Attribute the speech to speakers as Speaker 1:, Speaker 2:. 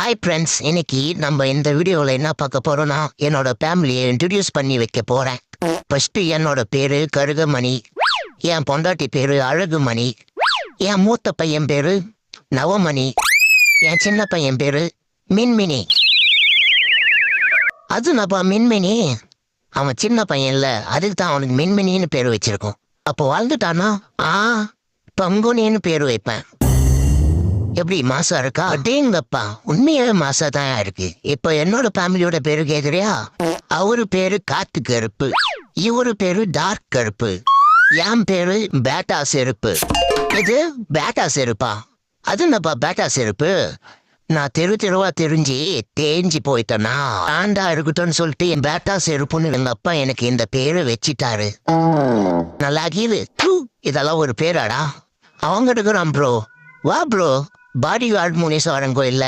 Speaker 1: Hi friends, இன்னைக்கு நம்ம இந்த வீடியோவில் என்ன பார்க்க போறோம்னா என்னோட ஃபேமிலியை இன்ட்ரடியூஸ் பண்ணி வைக்க போறேன். ஃபர்ஸ்ட் என்னோட பேரு கருகமணி, என் பொண்டாட்டி பேரு அழகுமணி, என் மூத்த பையன் பேரு நவமணி, என் சின்ன பையன் பேரு மின்மினி. அது நப்பா மின்மினி, அவன் சின்ன பையன் இல்ல, அதுக்கு தான் அவனுக்கு மின்மினின்னு பேர் வச்சிருக்கோம். அப்போ வாழ்ந்துட்டானா பங்குனின்னு பேர் வைப்பேன். எப்படி மாசா இருக்கா? அடேங்கப்பா, உண்மையாவே மாசா தான் இருக்கு. இப்ப என்னோட ஃபேமிலியோட பேரு கேக்குறியா? அவரு பேரு காத்து கருப்பு, இவரு பேரு டார்க் கருப்பு, என் பேரு பேட்டா செருப்பு. இது பேட்டா செருப்பா? அது என்னப்பா பேட்டா செருப்பு? நான் தெருவா தெரிஞ்சு தேஞ்சு போயிட்டேனா ஆண்டா இருக்கட்டும்னு சொல்லிட்டு என் பேட்டா செருப்புன்னு எங்க அப்பா எனக்கு இந்த பேரை வச்சிட்டாரு. நல்லா கீழு, இதெல்லாம் ஒரு பேராடா? அவங்க இருக்கிறான் ப்ரோ. வா ப்ரோ, பாடி கார்டு முனீஸ்வரன் கோயில்ல